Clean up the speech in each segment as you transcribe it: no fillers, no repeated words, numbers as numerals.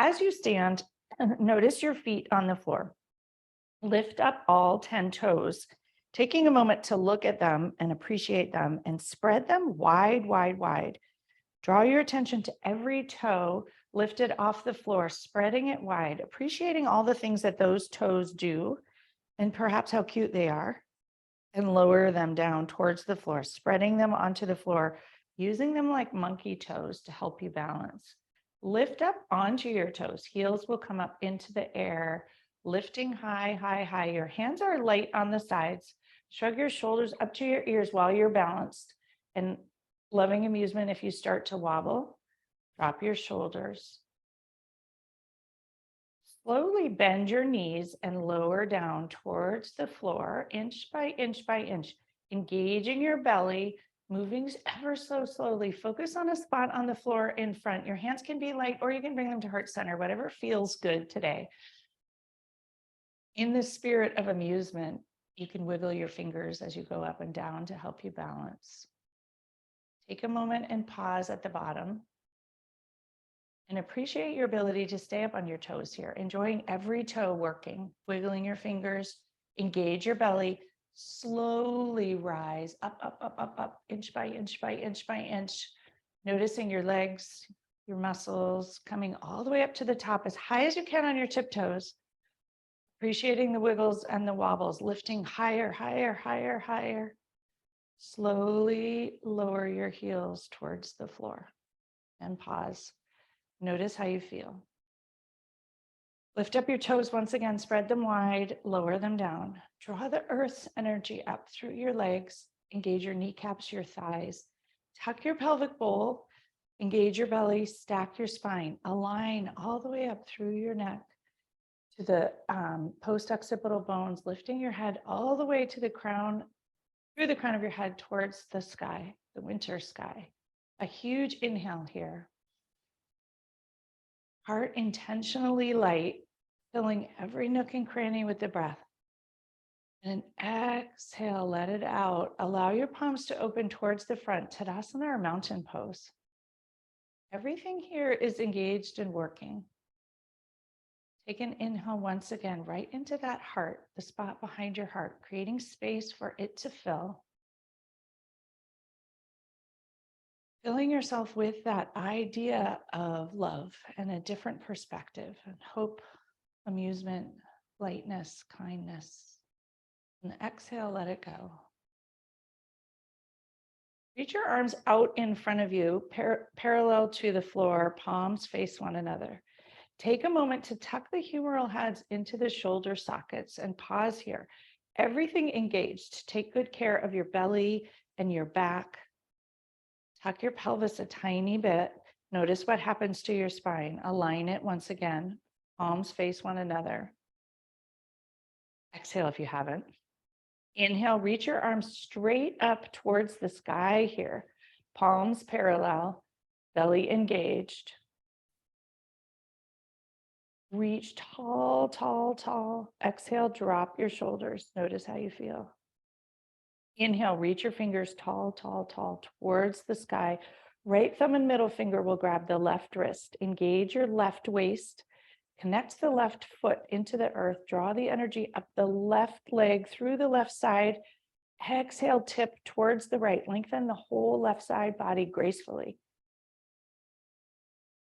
As you stand, notice your feet on the floor. Lift up all 10 toes, taking a moment to look at them and appreciate them and spread them wide, wide, wide. Draw your attention to every toe lifted off the floor, spreading it wide, appreciating all the things that those toes do and perhaps how cute they are, and lower them down towards the floor, spreading them onto the floor, using them like monkey toes to help you balance. Lift up onto your toes. Heels will come up into the air, lifting high, high, high. Your hands are light on the sides. Shrug your shoulders up to your ears while you're balanced. And loving amusement, if you start to wobble, drop your shoulders. Slowly bend your knees and lower down towards the floor, inch by inch by inch, engaging your belly, moving ever so slowly. Focus on a spot on the floor in front. Your hands can be light, or you can bring them to heart center, whatever feels good today. In the spirit of amusement, you can wiggle your fingers as you go up and down to help you balance. Take a moment and pause at the bottom. And appreciate your ability to stay up on your toes here, enjoying every toe working, wiggling your fingers, engage your belly, slowly rise up, up, up, up, up, inch by inch by inch by inch, noticing your legs, your muscles coming all the way up to the top as high as you can on your tiptoes, appreciating the wiggles and the wobbles, lifting higher, higher, higher, higher. Slowly lower your heels towards the floor and pause. Notice how you feel. Lift up your toes once again, spread them wide, lower them down. Draw the earth's energy up through your legs, engage your kneecaps, your thighs. Tuck your pelvic bowl, engage your belly, stack your spine, align all the way up through your neck to the post-occipital bones, lifting your head all the way to the crown, through the crown of your head towards the sky, the winter sky. A huge inhale here. Heart intentionally light, filling every nook and cranny with the breath. And exhale, let it out. Allow your palms to open towards the front, Tadasana or mountain pose. Everything here is engaged and working. Take an inhale once again, right into that heart, the spot behind your heart, creating space for it to fill. Filling yourself with that idea of love and a different perspective and hope, amusement, lightness, kindness. And exhale, let it go. Reach your arms out in front of you, parallel to the floor, palms face one another. Take a moment to tuck the humeral heads into the shoulder sockets and pause here. Everything engaged. Take good care of your belly and your back. Tuck your pelvis a tiny bit. Notice what happens to your spine. Align it once again. Palms face one another. Exhale if you haven't. Inhale, reach your arms straight up towards the sky here. Palms parallel, belly engaged. Reach tall, tall, tall. Exhale, drop your shoulders. Notice how you feel. Inhale, reach your fingers tall, tall, tall towards the sky. Right thumb and middle finger will grab the left wrist. Engage your left waist. Connect the left foot into the earth. Draw the energy up the left leg through the left side. Exhale, tip towards the right. Lengthen the whole left side body gracefully.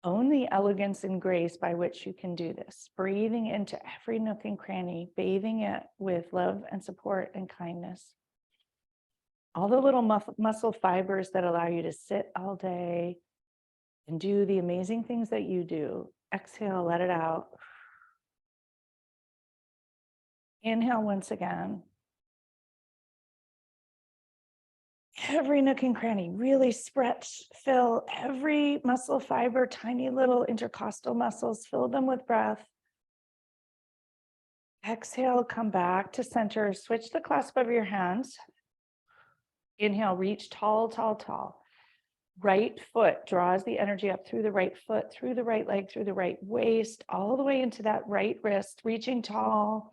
Own the elegance and grace by which you can do this. Breathing into every nook and cranny, bathing it with love and support and kindness. All the little muscle fibers that allow you to sit all day and do the amazing things that you do. Exhale, let it out. Inhale once again. Every nook and cranny, really stretch, fill every muscle fiber, tiny little intercostal muscles, fill them with breath. Exhale, come back to center, switch the clasp of your hands. Inhale, reach tall, tall, tall. Right foot draws the energy up through the right foot, through the right leg, through the right waist, all the way into that right wrist, reaching tall.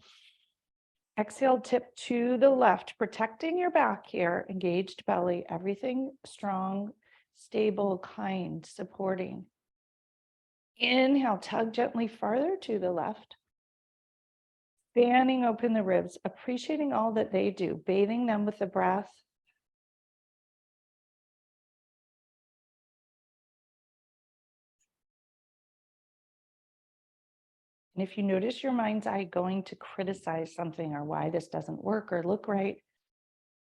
Exhale, tip to the left, protecting your back here, engaged belly, everything strong, stable, kind, supporting. Inhale, tug gently farther to the left. Fanning open the ribs, appreciating all that they do, bathing them with the breath. And if you notice your mind's eye going to criticize something or why this doesn't work or look right,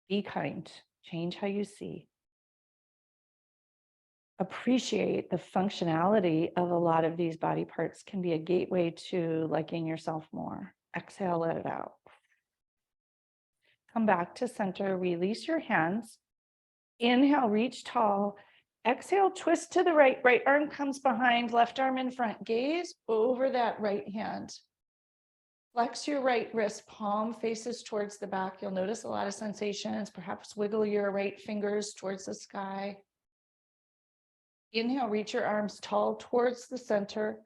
be kind, change how you see. Appreciate the functionality of a lot of these body parts can be a gateway to liking yourself more. Exhale, let it out. Come back to center, release your hands. Inhale, reach tall. Exhale, twist to the right. Right arm comes behind, left arm in front. Gaze over that right hand. Flex your right wrist, palm faces towards the back. You'll notice a lot of sensations. Perhaps wiggle your right fingers towards the sky. Inhale, reach your arms tall towards the center.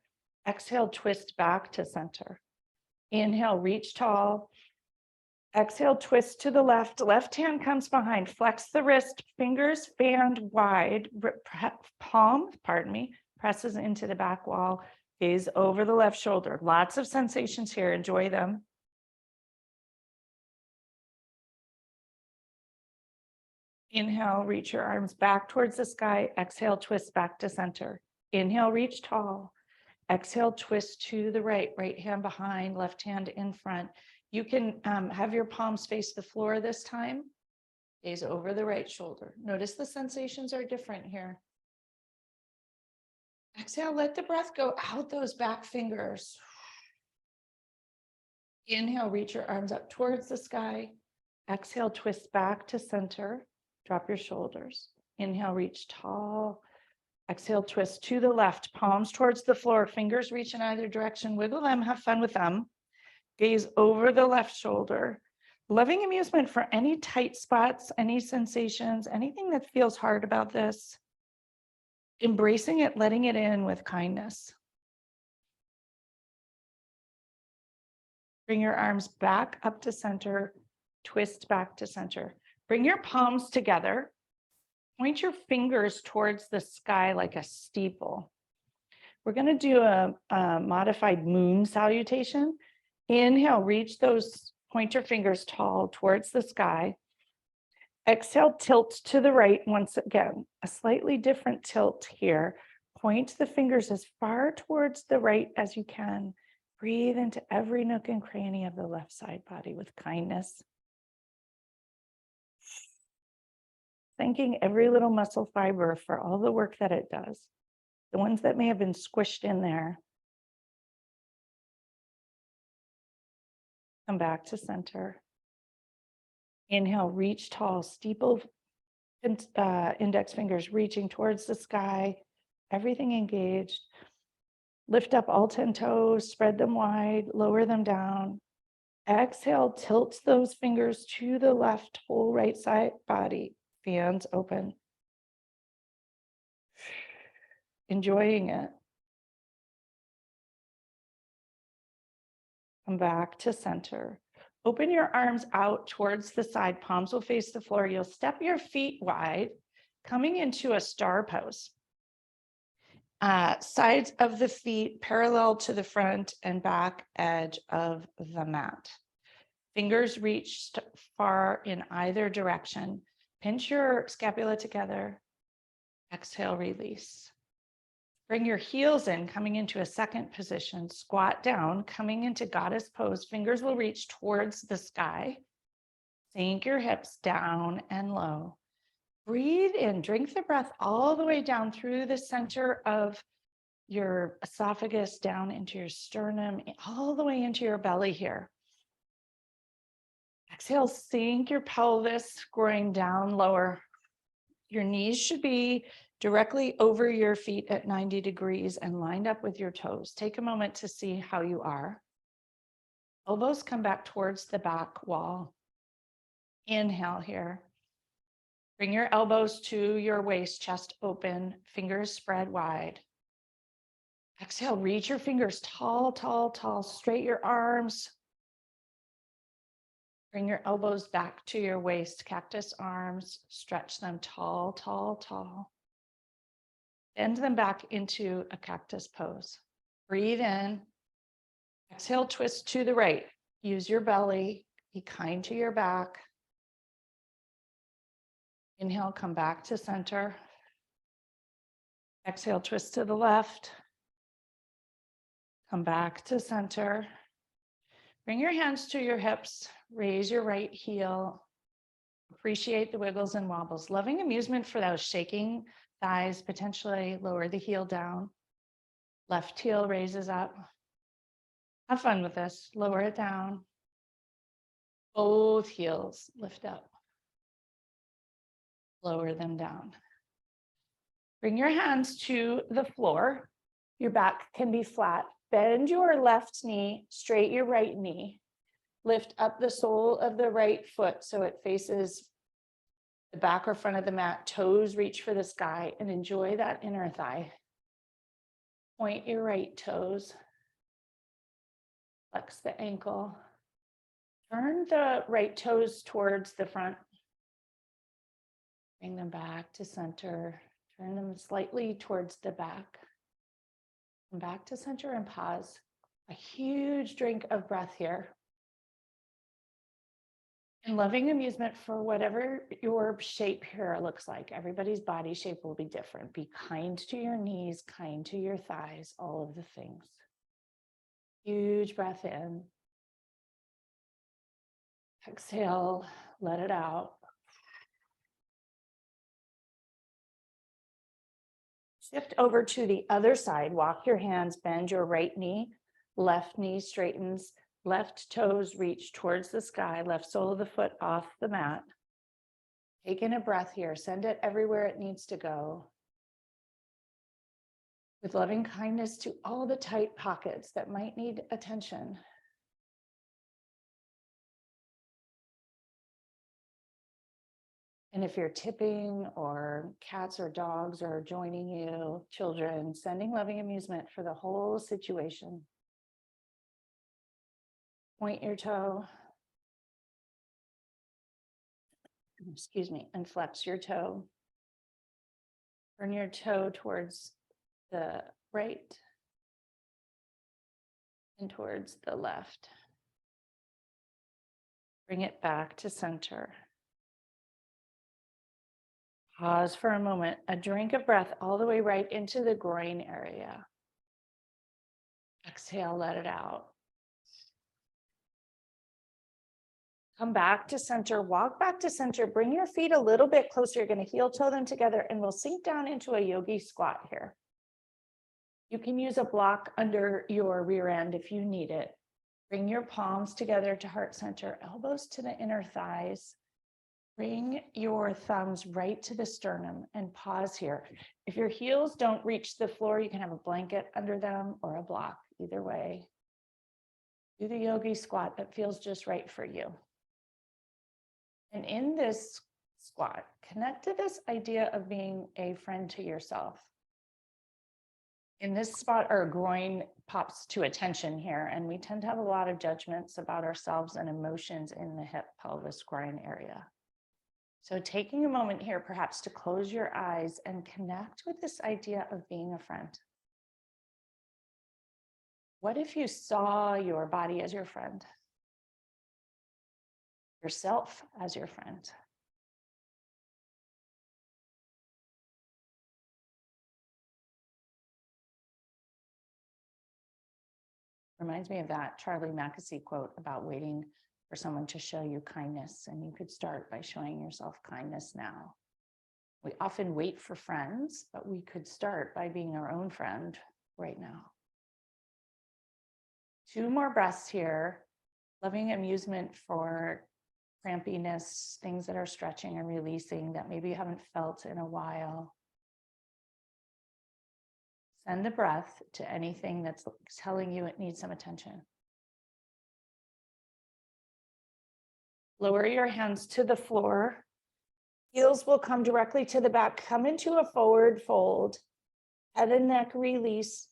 Exhale, twist back to center. Inhale, reach tall. Exhale, twist to the left. Left hand comes behind. Flex the wrist, fingers fanned wide. Palm, presses into the back wall. Gaze over the left shoulder. Lots of sensations here. Enjoy them. Inhale, reach your arms back towards the sky. Exhale, twist back to center. Inhale, reach tall. Exhale, twist to the right. Right hand behind, left hand in front. You can have your palms face the floor this time. Gaze over the right shoulder. Notice the sensations are different here. Exhale, let the breath go out those back fingers. Inhale, reach your arms up towards the sky. Exhale, twist back to center. Drop your shoulders. Inhale, reach tall. Exhale, twist to the left, palms towards the floor, fingers reach in either direction. Wiggle them, have fun with them. Gaze over the left shoulder. Loving amusement for any tight spots, any sensations, anything that feels hard about this. Embracing it, letting it in with kindness. Bring your arms back up to center, twist back to center. Bring your palms together. Point your fingers towards the sky like a steeple. We're going to do a modified moon salutation. Inhale, reach those pointer fingers tall towards the sky. Exhale, tilt to the right once again. A slightly different tilt here. Point the fingers as far towards the right as you can. Breathe into every nook and cranny of the left side body with kindness. Thanking every little muscle fiber for all the work that it does. The ones that may have been squished in there. Come back to center. Inhale, reach tall, steeple index fingers reaching towards the sky, everything engaged. Lift up all 10 toes, spread them wide, lower them down. Exhale, tilt those fingers to the left, whole right side body, fans open. Enjoying it. Come back to center. Open your arms out towards the side. Palms will face the floor. You'll step your feet wide, coming into a star pose. Sides of the feet parallel to the front and back edge of the mat. Fingers reached far in either direction. Pinch your scapula together. Exhale, release. Bring your heels in, coming into a second position. Squat down, coming into goddess pose. Fingers will reach towards the sky. Sink your hips down and low. Breathe in, drink the breath all the way down through the center of your esophagus, down into your sternum, all the way into your belly here. Exhale, sink your pelvis, groin down lower. Your knees should be directly over your feet at 90 degrees and lined up with your toes. Take a moment to see how you are. Elbows come back towards the back wall. Inhale here. Bring your elbows to your waist, chest open, fingers spread wide. Exhale, reach your fingers tall, tall, tall. Straight your arms. Bring your elbows back to your waist, cactus arms. Stretch them tall, tall, tall. Bend them back into a cactus pose. Breathe in. Exhale, twist to the right. Use your belly. Be kind to your back. Inhale, come back to center. Exhale, twist to the left. Come back to center. Bring your hands to your hips. Raise your right heel. Appreciate the wiggles and wobbles. Loving amusement for those shaking thighs. Potentially lower the heel down. Left heel raises up. Have fun with this. Lower it down. Both heels lift up. Lower them down. Bring your hands to the floor. Your back can be flat. Bend your left knee, straight your right knee. Lift up the sole of the right foot so it faces the back or front of the mat. Toes reach for the sky and enjoy that inner thigh. Point your right toes. Flex the ankle. Turn the right toes towards the front. Bring them back to center. Turn them slightly towards the back. Come back to center and pause. A huge drink of breath here. And loving amusement for whatever your shape here looks like. Everybody's body shape will be different. Be kind to your knees, kind to your thighs, all of the things. Huge breath in. Exhale, let it out. Shift over to the other side. Walk your hands, bend your right knee, left knee straightens, left toes reach towards the sky, left sole of the foot off the mat. Take in a breath here. Send it everywhere it needs to go. With loving kindness to all the tight pockets that might need attention. And if you're tipping or cats or dogs are joining you, children, sending loving amusement for the whole situation. Point your toe. Excuse me, and flex your toe. Turn your toe towards the right and towards the left. Bring it back to center. Pause for a moment, a drink of breath all the way right into the groin area. Exhale, let it out. Come back to center, walk back to center, bring your feet a little bit closer. You're going to heel toe them together and we'll sink down into a yogi squat here. You can use a block under your rear end if you need it. Bring your palms together to heart center, elbows to the inner thighs. Bring your thumbs right to the sternum and pause here. If your heels don't reach the floor, you can have a blanket under them or a block, either way. Do the yogi squat that feels just right for you. And in this squat, connect to this idea of being a friend to yourself. In this spot, our groin pops to attention here, and we tend to have a lot of judgments about ourselves and emotions in the hip, pelvis, groin area. So taking a moment here, perhaps to close your eyes and connect with this idea of being a friend. What if you saw your body as your friend? Yourself as your friend? Reminds me of that Charlie Mackesy quote about waiting for someone to show you kindness, and you could start by showing yourself kindness now. We often wait for friends, but we could start by being our own friend right now. 2 more breaths here. Loving amusement for crampiness, things that are stretching and releasing that maybe you haven't felt in a while. Send the breath to anything that's telling you it needs some attention. Lower your hands to the floor. Heels will come directly to the back. Come into a forward fold. Head and neck release.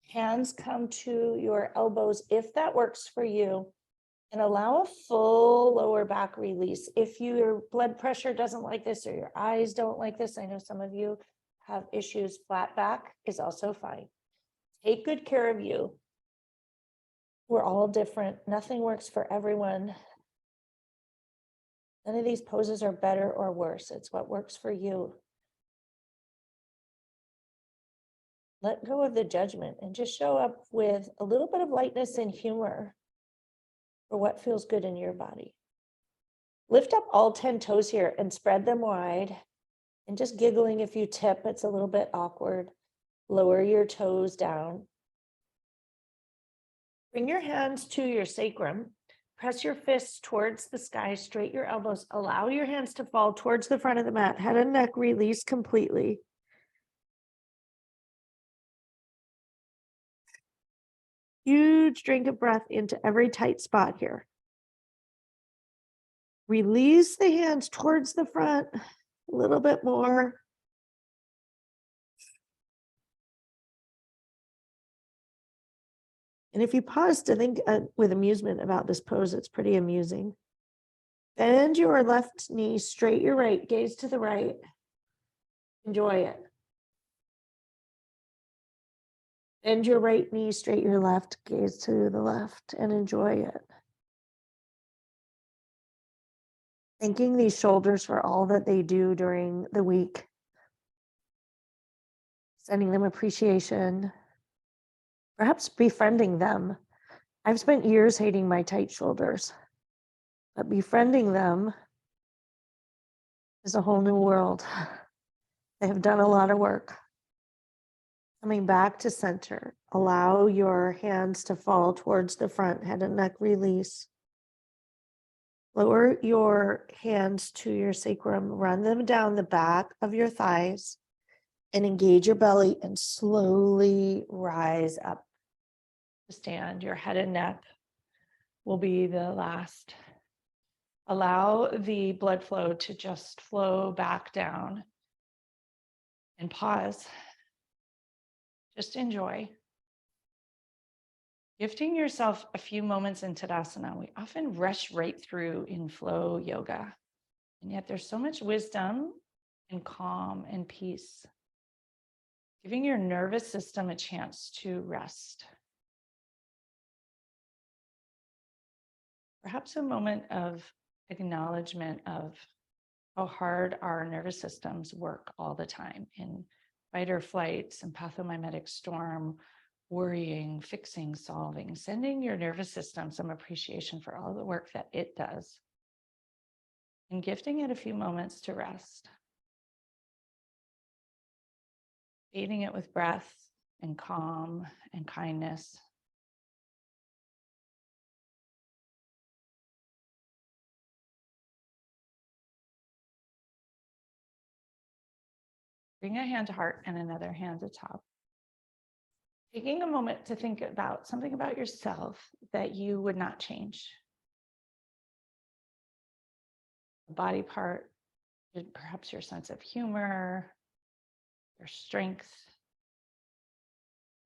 Hands come to your elbows if that works for you. And allow a full lower back release. If your blood pressure doesn't like this or your eyes don't like this, I know some of you have issues, flat back is also fine. Take good care of you. We're all different. Nothing works for everyone. None of these poses are better or worse. It's what works for you. Let go of the judgment and just show up with a little bit of lightness and humor for what feels good in your body. Lift up all 10 toes here and spread them wide. And just giggling if you tip, it's a little bit awkward. Lower your toes down. Bring your hands to your sacrum. Press your fists towards the sky, straight your elbows. Allow your hands to fall towards the front of the mat. Head and neck release completely. Huge drink of breath into every tight spot here. Release the hands towards the front a little bit more. And if you pause to think with amusement about this pose, it's pretty amusing. Bend your left knee, straight your right, gaze to the right. Enjoy it. Bend your right knee, straight your left, gaze to the left, and enjoy it. Thanking these shoulders for all that they do during the week. Sending them appreciation. Perhaps befriending them. I've spent years hating my tight shoulders, but befriending them is a whole new world. They have done a lot of work. Coming back to center, allow your hands to fall towards the front, head and neck release. Lower your hands to your sacrum, run them down the back of your thighs, and engage your belly and slowly rise up. Stand, your head and neck will be the last. Allow the blood flow to just flow back down and pause. Just enjoy. Gifting yourself a few moments in Tadasana. We often rush right through in flow yoga, and yet there's so much wisdom and calm and peace. Giving your nervous system a chance to rest. Perhaps a moment of acknowledgement of how hard our nervous systems work all the time in fight or flight, sympathomimetic storm, worrying, fixing, solving, sending your nervous system some appreciation for all the work that it does, and gifting it a few moments to rest. Feeding it with breath and calm and kindness. Bring a hand to heart and another hand to top. Taking a moment to think about something about yourself that you would not change. A body part, perhaps your sense of humor, your strength,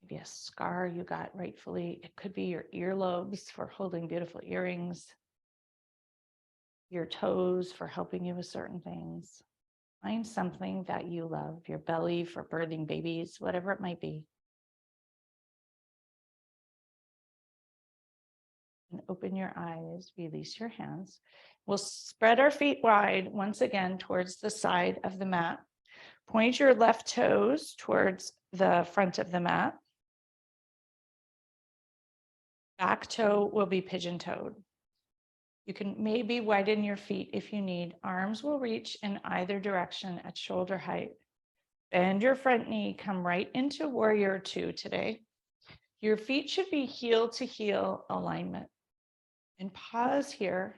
maybe a scar you got rightfully. It could be your earlobes for holding beautiful earrings, your toes for helping you with certain things. Find something that you love, your belly for birthing babies, whatever it might be. And open your eyes, release your hands. We'll spread our feet wide once again towards the side of the mat. Point your left toes towards the front of the mat. Back toe will be pigeon-toed. You can maybe widen your feet if you need. Arms will reach in either direction at shoulder height. Bend your front knee, come right into warrior two today. Your feet should be heel to heel alignment. And pause here.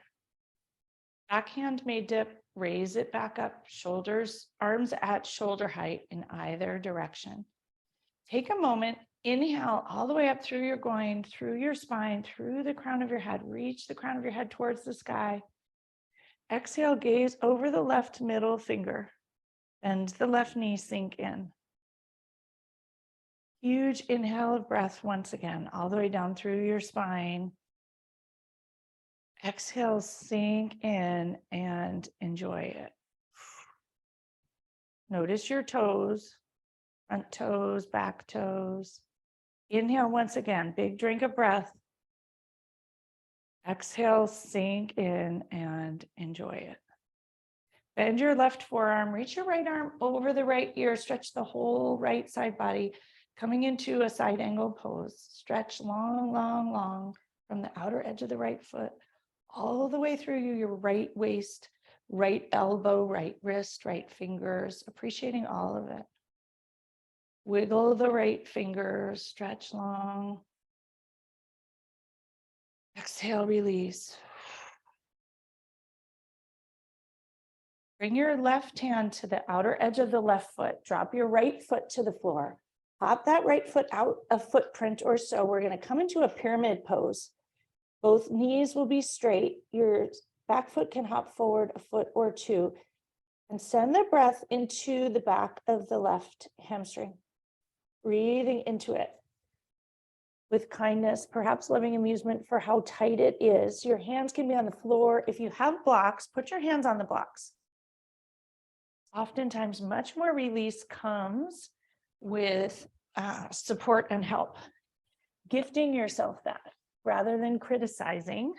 Backhand may dip, raise it back up, shoulders, arms at shoulder height in either direction. Take a moment, inhale all the way up through your groin, through your spine, through the crown of your head. Reach the crown of your head towards the sky. Exhale, gaze over the left middle finger. Bend the left knee, sink in. Huge inhale of breath once again, all the way down through your spine. Exhale, sink in and enjoy it. Notice your toes. front toes, back toes. Inhale once again, big drink of breath. Exhale, sink in and enjoy it. Bend your left forearm, reach your right arm over the right ear, stretch the whole right side body, coming into a side angle pose. Stretch long, long, long from the outer edge of the right foot, all the way through your right waist, right elbow, right wrist, right fingers, appreciating all of it. Wiggle the right fingers, stretch long. Exhale, release. Bring your left hand to the outer edge of the left foot. Drop your right foot to the floor. Hop that right foot out a footprint or so. We're going to come into a pyramid pose. Both knees will be straight. Your back foot can hop forward a foot or two. And send the breath into the back of the left hamstring. Breathing into it with kindness, perhaps loving amusement for how tight it is. Your hands can be on the floor. If you have blocks, put your hands on the blocks. Oftentimes, much more release comes with support and help. Gifting yourself that rather than criticizing,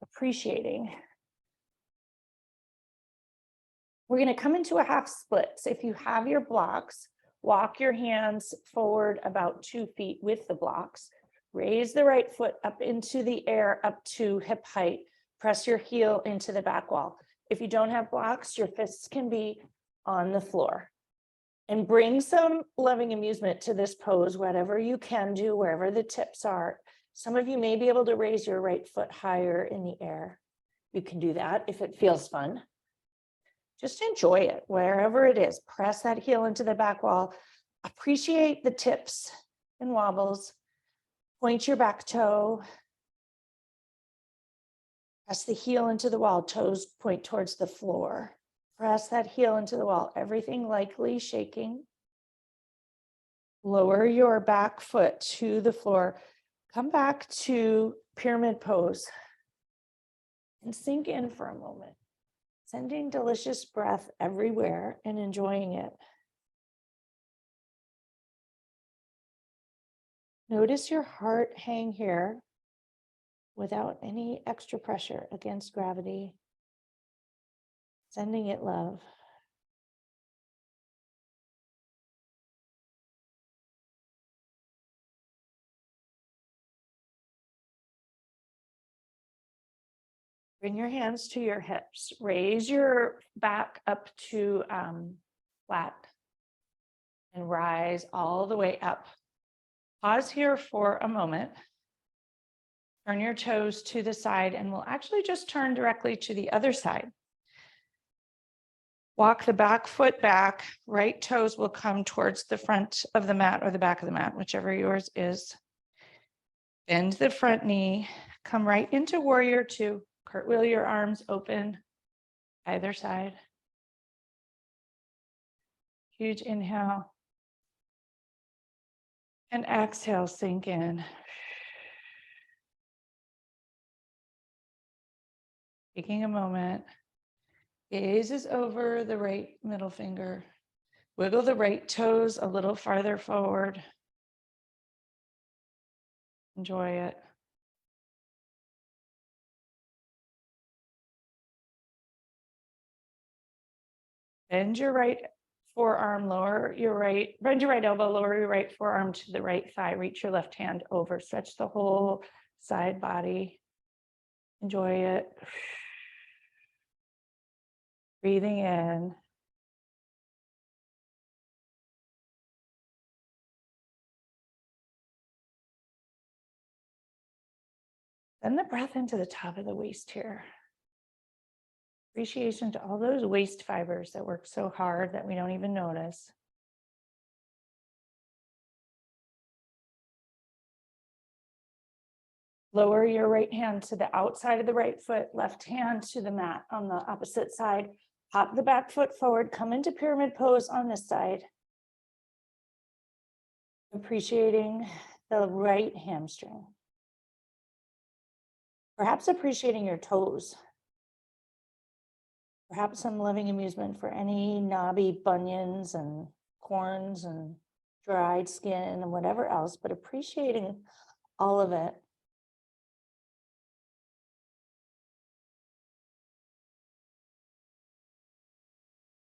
appreciating. We're going to come into a half split. So if you have your blocks, walk your hands forward about 2 feet with the blocks. Raise the right foot up into the air, up to hip height. Press your heel into the back wall. If you don't have blocks, your fists can be on the floor. And bring some loving amusement to this pose, whatever you can do, wherever the tips are. Some of you may be able to raise your right foot higher in the air. You can do that if it feels fun. Just enjoy it wherever it is. Press that heel into the back wall. Appreciate the tips and wobbles. Point your back toe. Press the heel into the wall. Toes point towards the floor. Press that heel into the wall. Everything likely shaking. Lower your back foot to the floor. Come back to pyramid pose and sink in for a moment. Sending delicious breath everywhere and enjoying it. Notice your heart hang here without any extra pressure against gravity. Sending it love. Bring your hands to your hips. Raise your back up to flat and rise all the way up. Pause here for a moment. Turn your toes to the side and we'll actually just turn directly to the other side. Walk the back foot back. Right toes will come towards the front of the mat or the back of the mat, whichever yours is. Bend the front knee. Come right into warrior two. Cartwheel your arms open either side. Huge inhale. And exhale, sink in. Taking a moment. Gaze is over the right middle finger. Wiggle the right toes a little farther forward. Enjoy it. Bend your right forearm, bend your right elbow, lower your right forearm to the right thigh, reach your left hand over, stretch the whole side body. Enjoy it. Breathing in. Send the breath into the top of the waist here. Appreciation to all those waist fibers that work so hard that we don't even notice. Lower your right hand to the outside of the right foot, left hand to the mat on the opposite side. Hop the back foot forward, come into pyramid pose on this side. Appreciating the right hamstring. Perhaps appreciating your toes. Perhaps some loving amusement for any knobby bunions and corns and dried skin and whatever else, but appreciating all of it.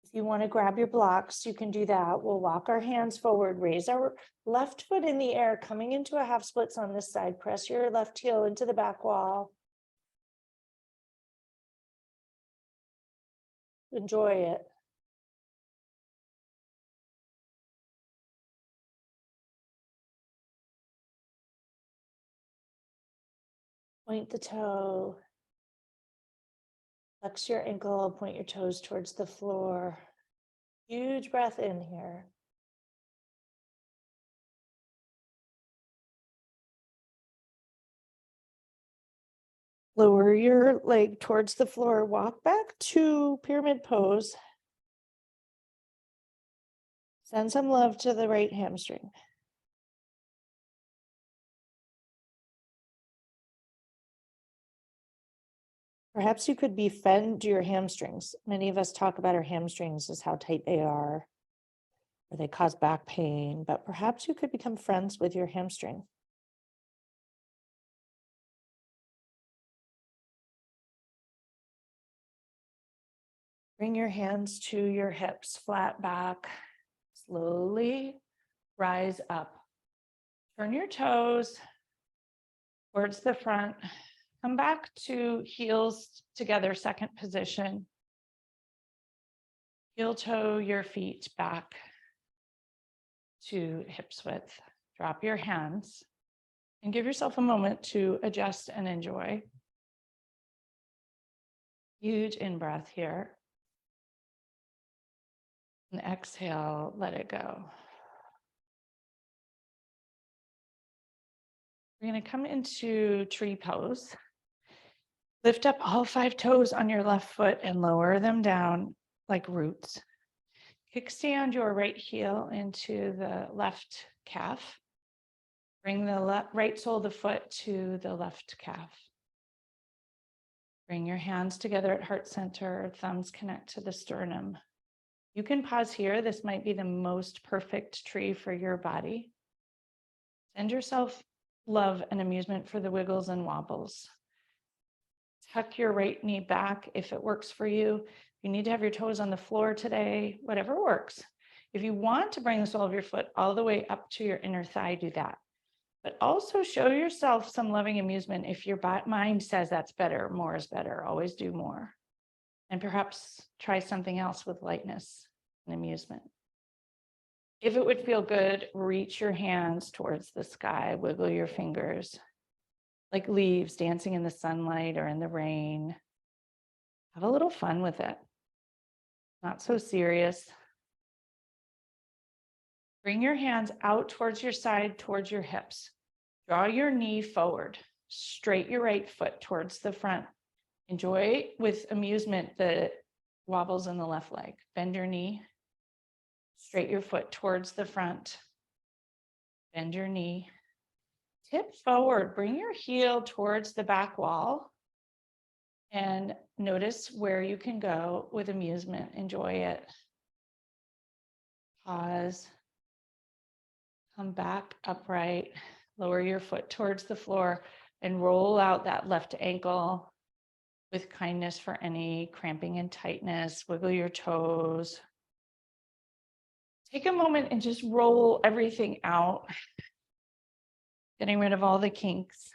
If you want to grab your blocks, you can do that. We'll walk our hands forward, raise our left foot in the air, coming into a half splits on this side. Press your left heel into the back wall. Enjoy it. Point the toe. Flex your ankle, point your toes towards the floor. Huge breath in here. Lower your leg towards the floor. Walk back to pyramid pose. Send some love to the right hamstring. Perhaps you could befriend your hamstrings. Many of us talk about our hamstrings as how tight they are, or they cause back pain, but perhaps you could become friends with your hamstring. Bring your hands to your hips, flat back. Slowly rise up. Turn your toes towards the front. Come back to heels together, second position. Heel toe your feet back to hips width. Drop your hands and give yourself a moment to adjust and enjoy. Huge in-breath here. And exhale, let it go. We're going to come into tree pose. Lift up all 5 toes on your left foot and lower them down like roots. Kickstand your right heel into the left calf. Bring the right sole of the foot to the left calf. Bring your hands together at heart center, thumbs connect to the sternum. You can pause here. This might be the most perfect tree for your body. Send yourself love and amusement for the wiggles and wobbles. Tuck your right knee back if it works for you. You need to have your toes on the floor today, whatever works. If you want to bring the sole of your foot all the way up to your inner thigh, do that. But also show yourself some loving amusement. If your mind says that's better, more is better, always do more. And perhaps try something else with lightness and amusement. If it would feel good, reach your hands towards the sky, wiggle your fingers like leaves dancing in the sunlight or in the rain. Have a little fun with it. Not so serious. Bring your hands out towards your side, towards your hips. Draw your knee forward. Straight your right foot towards the front. Enjoy with amusement the wobbles in the left leg. Bend your knee. Straight your foot towards the front. Bend your knee. Tip forward. Bring your heel towards the back wall. And notice where you can go with amusement. Enjoy it. Pause. Come back upright. Lower your foot towards the floor and roll out that left ankle with kindness for any cramping and tightness. Wiggle your toes. Take a moment and just roll everything out, getting rid of all the kinks.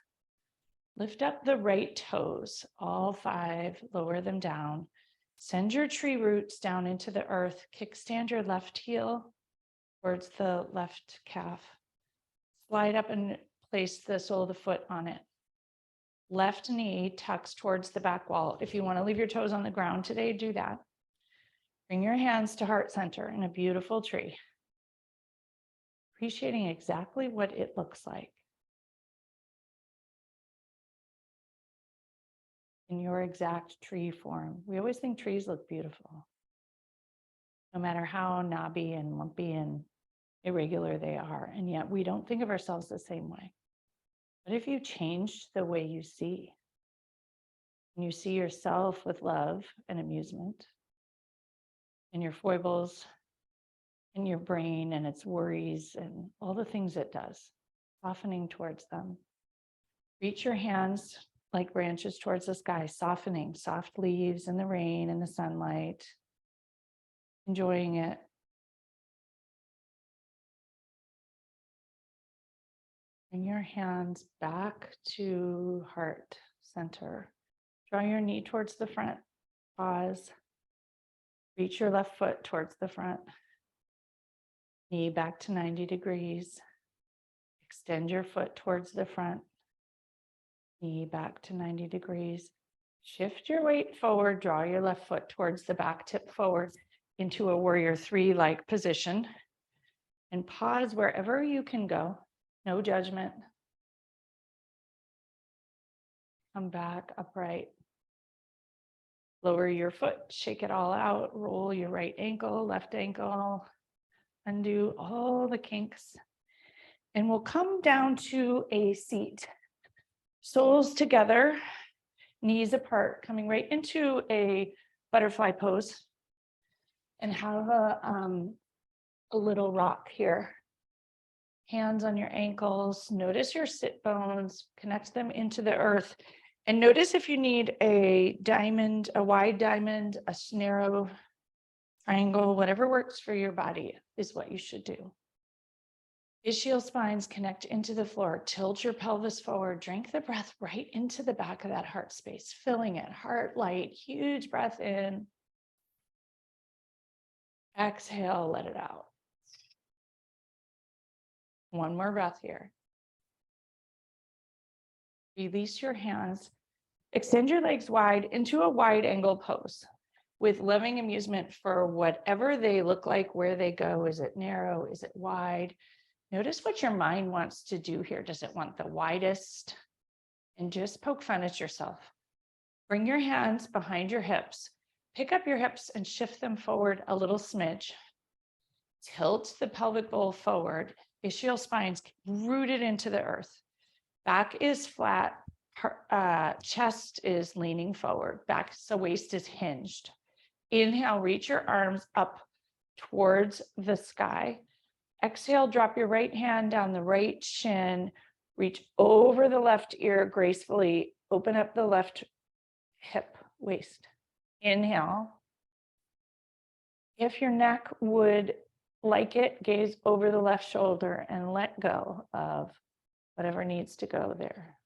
Lift up the right toes, all 5, lower them down. Send your tree roots down into the earth. Kickstand your left heel towards the left calf. Slide up and place the sole of the foot on it. Left knee tucks towards the back wall. If you want to leave your toes on the ground today, do that. Bring your hands to heart center in a beautiful tree. Appreciating exactly what it looks like. In your exact tree form. We always think trees look beautiful, no matter how knobby and lumpy and irregular they are. And yet we don't think of ourselves the same way. What if you changed the way you see? And you see yourself with love and amusement, and your foibles in your brain and its worries and all the things it does, softening towards them. Reach your hands like branches towards the sky, softening, soft leaves in the rain and the sunlight, enjoying it. Bring your hands back to heart center. Draw your knee towards the front. Pause. Reach your left foot towards the front. Knee back to 90 degrees. Extend your foot towards the front. Knee back to 90 degrees. Shift your weight forward. Draw your left foot towards the back, tip forward into a warrior three-like position. And pause wherever you can go. No judgment. Come back upright. Lower your foot, shake it all out. Roll your right ankle, left ankle. Undo all the kinks. And we'll come down to a seat. Soles together, knees apart, coming right into a butterfly pose. And have a little rock here. Hands on your ankles. Notice your sit bones, connect them into the earth. And notice if you need a diamond, a wide diamond, a narrow triangle, whatever works for your body is what you should do. Ischial spines connect into the floor. Tilt your pelvis forward. Drink the breath right into the back of that heart space, filling it. Heart light, huge breath in. Exhale, let it out. One more breath here. Release your hands. Extend your legs wide into a wide angle pose with loving amusement for whatever they look like, where they go. Is it narrow? Is it wide? Notice what your mind wants to do here. Does it want the widest? And just poke fun at yourself. Bring your hands behind your hips. Pick up your hips and shift them forward a little smidge. Tilt the pelvic bowl forward. Ischial spines rooted into the earth. Back is flat. Chest is leaning forward. Back, so waist is hinged. Inhale, reach your arms up towards the sky. Exhale, drop your right hand down the right shin. Reach over the left ear gracefully. Open up the left hip, waist. Inhale. If your neck would like it, gaze over the left shoulder and let go of whatever needs to go there.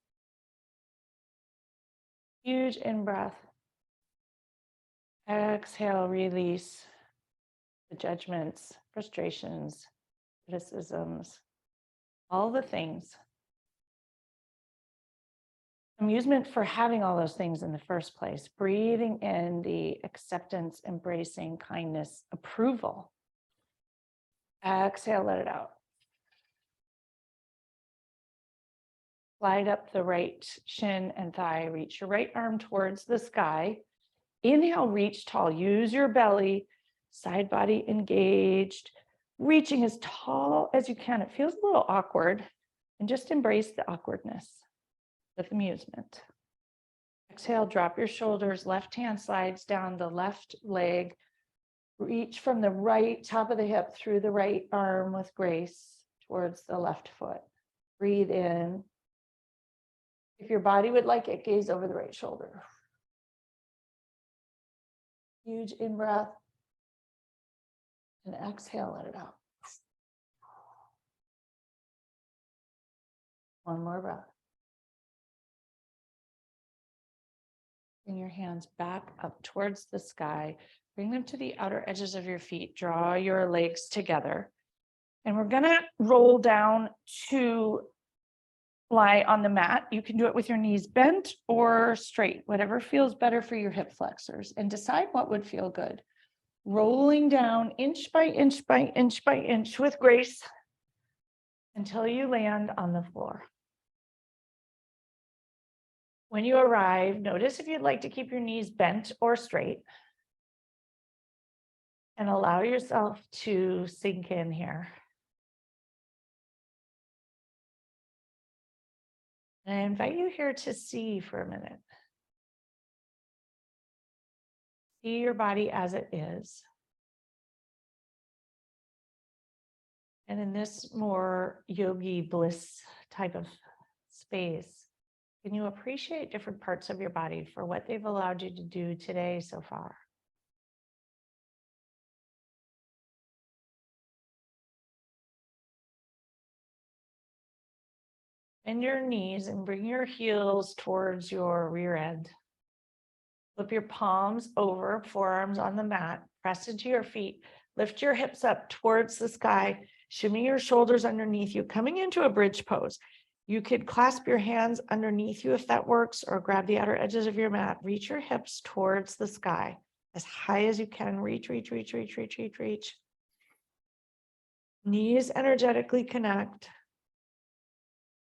Huge in-breath. Exhale, release the judgments, frustrations, criticisms, all the things. Amusement for having all those things in the first place. Breathing in the acceptance, embracing, kindness, approval. Exhale, let it out. Slide up the right shin and thigh. Reach your right arm towards the sky. Inhale, reach tall. Use your belly. Side body engaged. Reaching as tall as you can. It feels a little awkward. And just embrace the awkwardness with amusement. Exhale, drop your shoulders. Left hand slides down the left leg. Reach from the right top of the hip through the right arm with grace towards the left foot. Breathe in. If your body would like it, gaze over the right shoulder. Huge in-breath. And exhale, let it out. One more breath. Bring your hands back up towards the sky. Bring them to the outer edges of your feet. Draw your legs together. And we're going to roll down to lie on the mat. You can do it with your knees bent or straight, whatever feels better for your hip flexors, and decide what would feel good. Rolling down inch by inch by inch by inch with grace until you land on the floor. When you arrive, notice if you'd like to keep your knees bent or straight. And allow yourself to sink in here. And I invite you here to see for a minute. See your body as it is. And in this more yogi bliss type of space, can you appreciate different parts of your body for what they've allowed you to do today so far? Bend your knees and bring your heels towards your rear end. Flip your palms over, forearms on the mat, press into your feet, lift your hips up towards the sky, shimmy your shoulders underneath you, coming into a bridge pose. You could clasp your hands underneath you if that works, or grab the outer edges of your mat. Reach your hips towards the sky as high as you can. Reach, reach, reach, reach, reach, reach, reach. Knees energetically connect.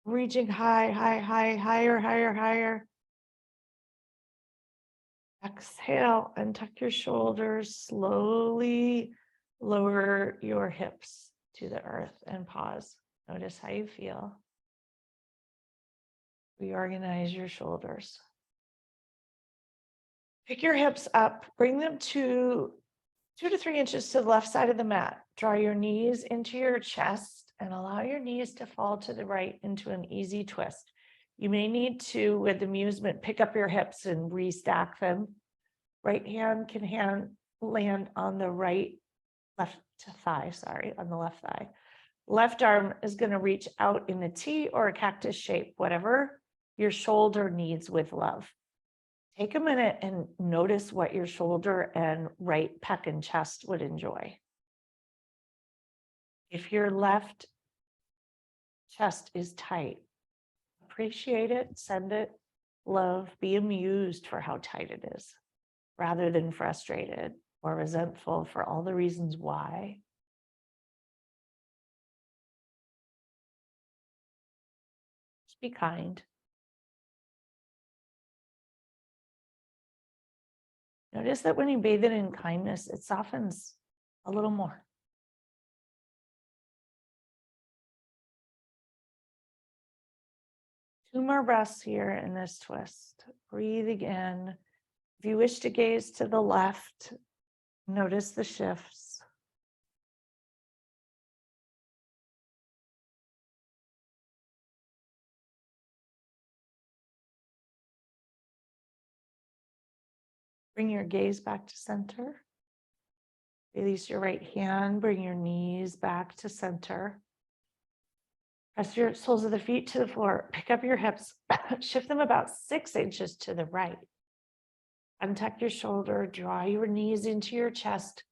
Reaching high, high, high, higher, higher, higher. Exhale and tuck your shoulders. Slowly lower your hips to the earth and pause. Notice how you feel. Reorganize your shoulders. Pick your hips up, bring them to 2 to 3 inches to the left side of the mat. Draw your knees into your chest and allow your knees to fall to the right into an easy twist. You may need to, with Amusement, pick up your hips and restack them. Right hand can land on the left thigh, on the left thigh. Left arm is going to reach out in a T or a cactus shape, whatever your shoulder needs with love. Take a minute and notice what your shoulder and right pec and chest would enjoy. If your left chest is tight, appreciate it, send it love, be amused for how tight it is, rather than frustrated or resentful for all the reasons why. Just be kind. Notice that when you bathe it in kindness, it softens a little more. Two more breaths here in this twist. Breathe again. If you wish to gaze to the left, notice the shifts. Bring your gaze back to center. Release your right hand, bring your knees back to center. Press your soles of the feet to the floor. Pick up your hips, shift them about 6 inches to the right. Untuck your shoulder, draw your knees into your chest.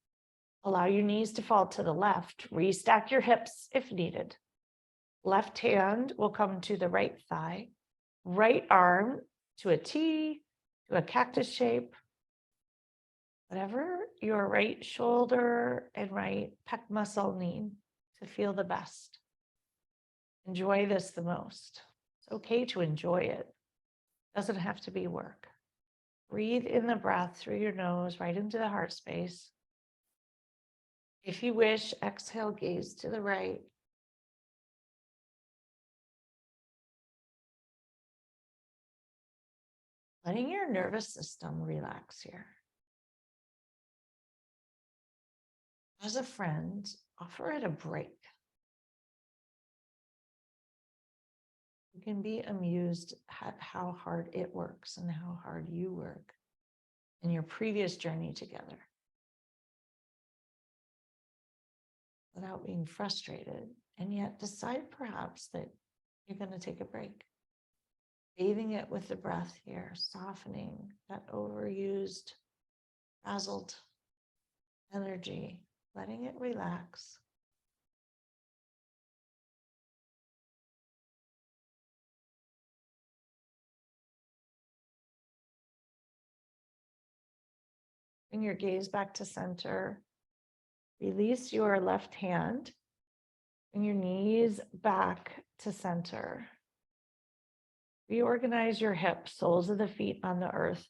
Allow your knees to fall to the left. Restack your hips if needed. Left hand will come to the right thigh. Right arm to a T, to a cactus shape. Whatever your right shoulder and right pec muscle need to feel the best. Enjoy this the most. It's okay to enjoy it. Doesn't have to be work. Breathe in the breath through your nose, right into the heart space. If you wish, exhale, gaze to the right. Letting your nervous system relax here. As a friend, offer it a break. You can be amused at how hard it works and how hard you work in your previous journey together, without being frustrated, and yet decide perhaps that you're going to take a break. Bathing it with the breath here, softening that overused, frazzled energy, letting it relax. Bring your gaze back to center. Release your left hand. Bring your knees back to center. Reorganize your hips, soles of the feet on the earth.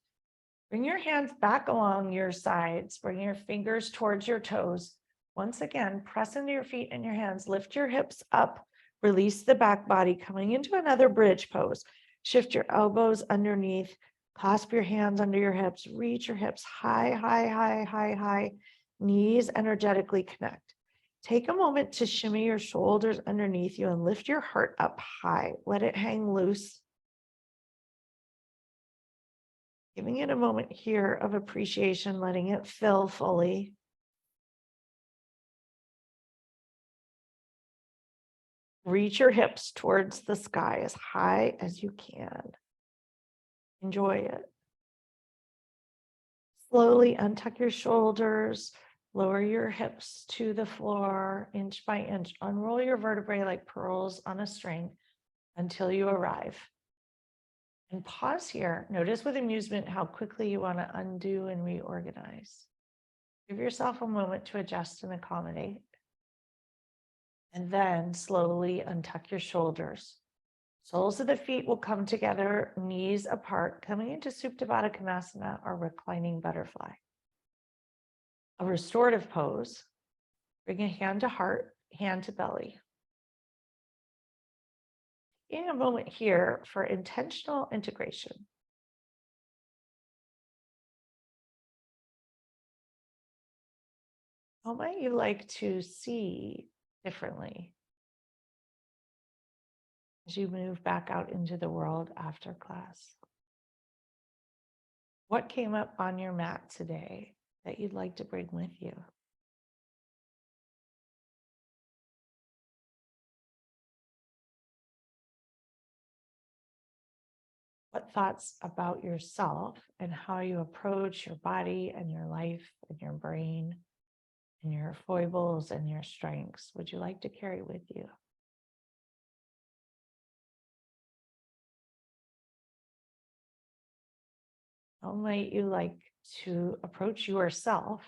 Bring your hands back along your sides. Bring your fingers towards your toes. Once again, press into your feet and your hands. Lift your hips up. Release the back body, coming into another bridge pose. Shift your elbows underneath. Clasp your hands under your hips. Reach your hips high, high, high, high, high. Knees energetically connect. Take a moment to shimmy your shoulders underneath you and lift your heart up high. Let it hang loose. Giving it a moment here of appreciation, letting it fill fully. Reach your hips towards the sky as high as you can. Enjoy it. Slowly untuck your shoulders, lower your hips to the floor inch by inch. Unroll your vertebrae like pearls on a string until you arrive. And pause here. Notice with amusement how quickly you want to undo and reorganize. Give yourself a moment to adjust and accommodate. And then slowly untuck your shoulders. Soles of the feet will come together, knees apart, coming into Supta Baddha Konasana or reclining butterfly. A restorative pose. Bring a hand to heart, hand to belly. Taking a moment here for intentional integration. How might you like to see differently as you move back out into the world after class? What came up on your mat today that you'd like to bring with you? What thoughts about yourself and how you approach your body and your life and your brain and your foibles and your strengths would you like to carry with you? How might you like to approach yourself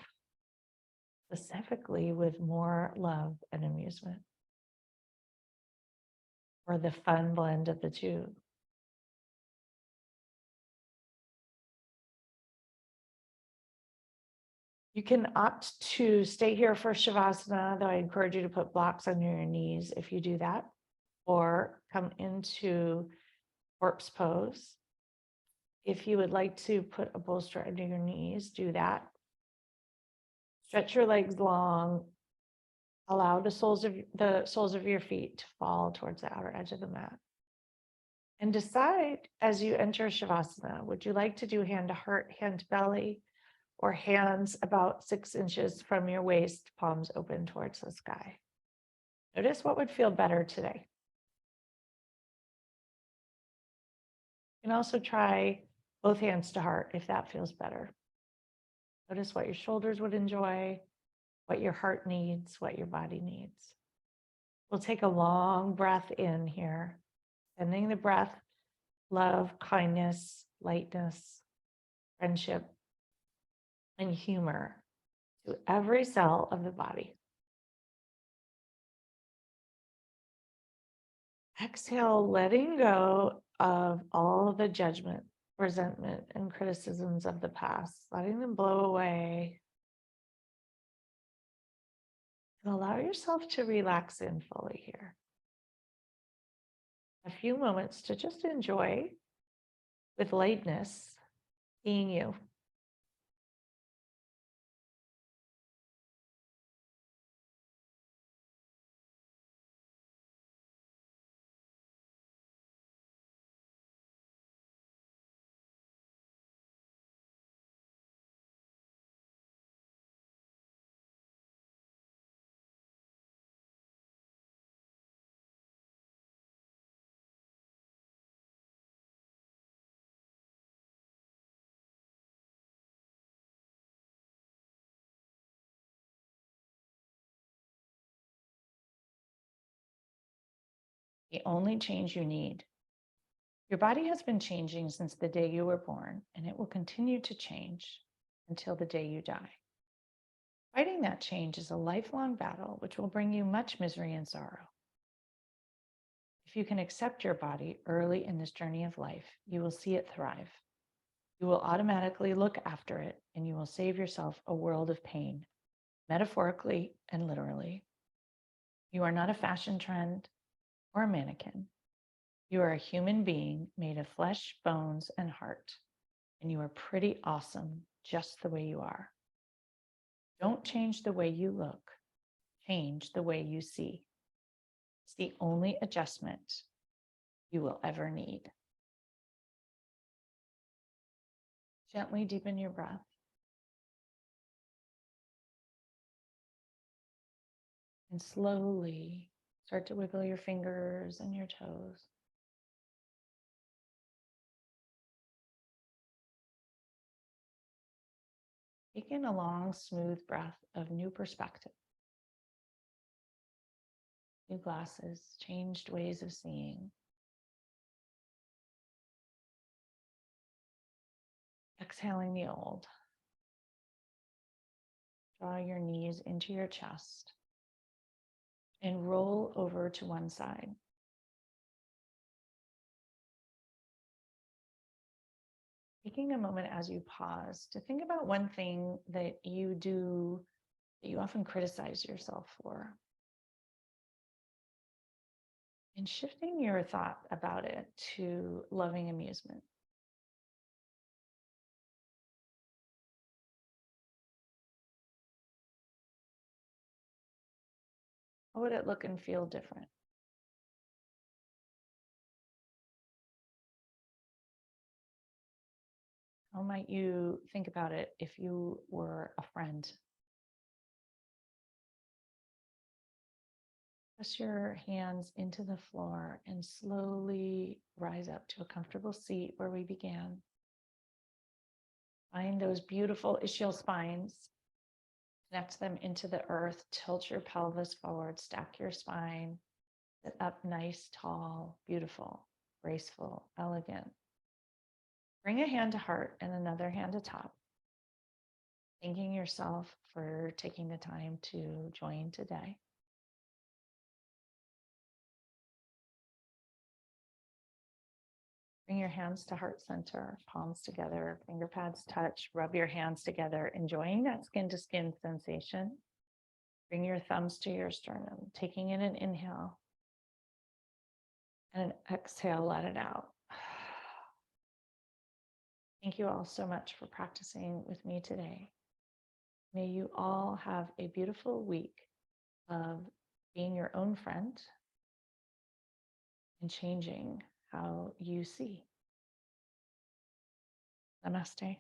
specifically with more love and amusement? Or the fun blend of the two? You can opt to stay here for Shavasana, though I encourage you to put blocks under your knees if you do that, or come into corpse pose. If you would like to put a bolster under your knees, do that. Stretch your legs long. Allow the soles of your feet to fall towards the outer edge of the mat. And decide as you enter Shavasana, would you like to do hand to heart, hand to belly, or hands about 6 inches from your waist, palms open towards the sky? Notice what would feel better today. You can also try both hands to heart if that feels better. Notice what your shoulders would enjoy, what your heart needs, what your body needs. We'll take a long breath in here, sending the breath, love, kindness, lightness, friendship, and humor to every cell of the body. Exhale, letting go of all the judgment, resentment, and criticisms of the past, letting them blow away. And allow yourself to relax in fully here. A few moments to just enjoy with lightness being you. The only change you need. Your body has been changing since the day you were born, and it will continue to change until the day you die. Fighting that change is a lifelong battle, which will bring you much misery and sorrow. If you can accept your body early in this journey of life, you will see it thrive. You will automatically look after it, and you will save yourself a world of pain, metaphorically and literally. You are not a fashion trend or a mannequin. You are a human being made of flesh, bones, and heart, and you are pretty awesome just the way you are. Don't change the way you look. change the way you see. It's the only adjustment you will ever need. Gently deepen your breath. And slowly start to wiggle your fingers and your toes. Take in a long, smooth breath of new perspective. New glasses, changed ways of seeing. Exhaling the old. Draw your knees into your chest and roll over to one side. Taking a moment as you pause to think about one thing that you do that you often criticize yourself for. And shifting your thought about it to loving amusement. How would it look and feel different? How might you think about it if you were a friend? Press your hands into the floor and slowly rise up to a comfortable seat where we began. Find those beautiful ischial spines. Connect them into the earth. Tilt your pelvis forward. Stack your spine. Sit up nice, tall, beautiful, graceful, elegant. Bring a hand to heart and another hand to top. Thanking yourself for taking the time to join today. Bring your hands to heart center, palms together, finger pads touch, rub your hands together, enjoying that skin to skin sensation. Bring your thumbs to your sternum, taking in an inhale and an exhale, let it out. Thank you all so much for practicing with me today. May you all have a beautiful week of being your own friend and changing how you see. Namaste.